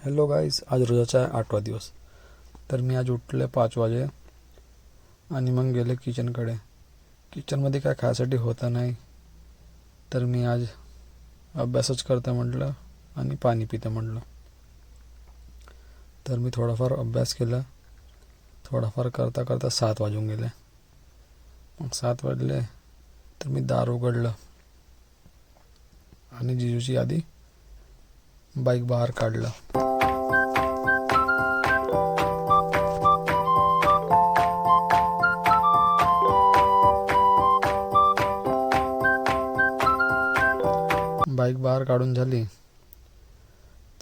Hello guys, आज रोजाचा 8वा दिवस. तर मी आज उठले 5 वाजे आणि मग गेले किचनकडे. किचनमध्ये काय खायसाठी होतं नाही, तर मी आज अभ्यासच करतं म्हटलं आणि पाणी पितं म्हटलं. तर मी थोडाफार अभ्यास केला. थोडाफार करता करता 7 वाजून गेले. मग 7 वाजले तर मी दार उघडलं आणि जिजूची आधी बाईक बाहेर काढलं. बाईक बाहेर काढून झाली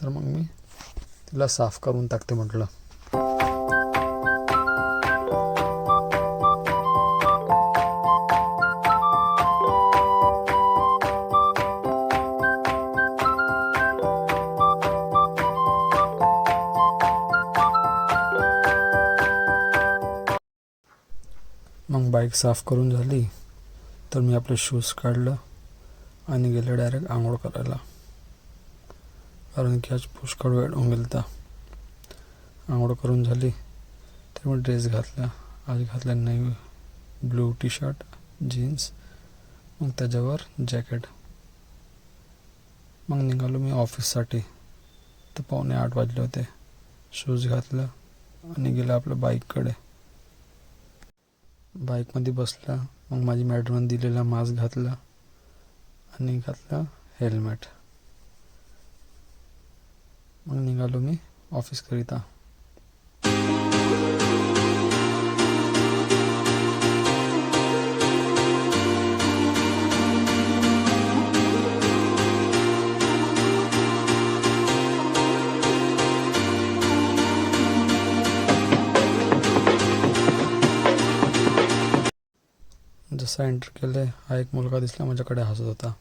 तर मग मी तिला साफ करून टाकते म्हटलं. मग बाईक साफ करून झाली तर मी आपले शूज काढलं आणि गेले डायरेक्ट आंघोळ करायला, कारण की आज पुष्कळ वेळ होऊन गेला. आंघोळ करून झाली तर मी ड्रेस घातला. आज घातला navy blue T shirt, jeans, मग त्याच्यावर जॅकेट. मग निघालो मी ऑफिससाठी. तर 7:45 वाजले होते. शूज घातलं आणि गेलं आपल्या बाईककडे. बाईकमध्ये बसला. मग माझी मॅडमने दिलेला मास्क घातला आणि घातलं हेल्मेट. मग निघालो मी ऑफिसकरिता. जसा एंटर केले, हा एक मुलगा दिसला, माझ्याकडे हसत होता.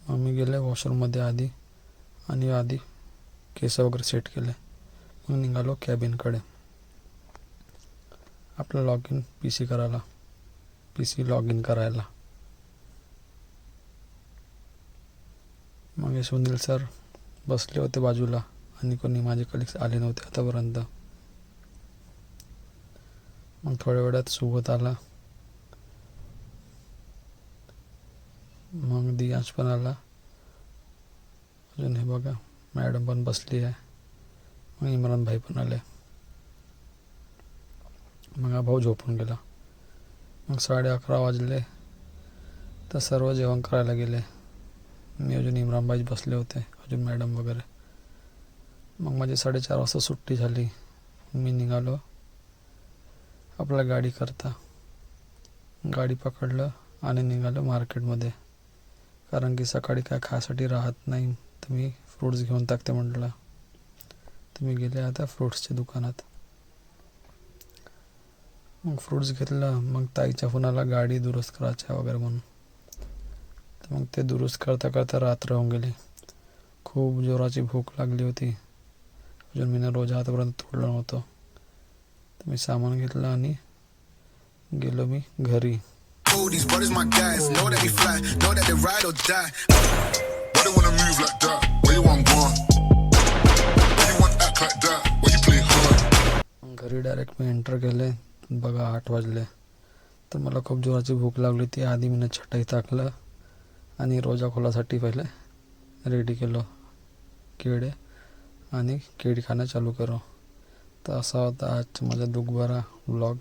मग मी गेले वॉशरूममध्ये आधी केस वगैरे सेट केले. मग निघालो कॅबिनकडे आपलं पीसी लॉग इन करायला. मग सुनील सर बसले होते बाजूला आणि कोणी माझे कलिग्स आले नव्हते आतापर्यंत. मग थोड्या वेळात सोबत आला. मग दियाज पण आला. अजून हे बघा, मॅडम पण बसली आहे. मग इम्रान भाई पण आले. मग हा भाऊ झोपून गेला. मग 11:30 वाजले तर सर्व जेवण करायला गेले. मी अजून इम्रान भाई बसले होते, अजून मॅडम वगैरे. मग माझी 4:30 वाजता सुट्टी झाली. मी निघालो आपल्या गाडी करता. गाडी पकडलं आणि निघालो मार्केटमध्ये, कारण की सकाळी काय खायसाठी राहत नाही, तर मी फ्रूट्स घेऊन टाकते म्हटलं. तर मी गेले आता फ्रूट्सच्या दुकानात. मग फ्रूट्स घेतलं. मग ताईच्या फोनाला गाडी दुरुस्त करायची वगैरे म्हणून. तर मग ते दुरुस्त करता करता रात्र होऊन गेली. खूप जोराची भूक लागली होती. अजून मी रोज आतापर्यंत तोडलं नव्हतं. तर मी सामान घेतलं आणि गेलो मी घरी. These brothers my guys, know that we fly, know that they ride or die. Why they wanna move like that? Where you want gone? Why you want act like that? Why you play hard? घरी direct मी enter केले. बघा 8 वाजले. तर मला खूप जोराची भूक लागली होती. आधी मी चटई टाकलं आणि रोजा खोलासाठी पहिले रेडी केलं केळे आणि केळी खाणं चालू करो. तर असा होता आजचा माझा दुखभरा व्लॉग.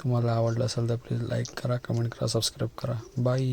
तुम्हाला आवडला असेल तर प्लीज लाईक करा, कमेंट करा, सबस्क्राईब करा. बाय.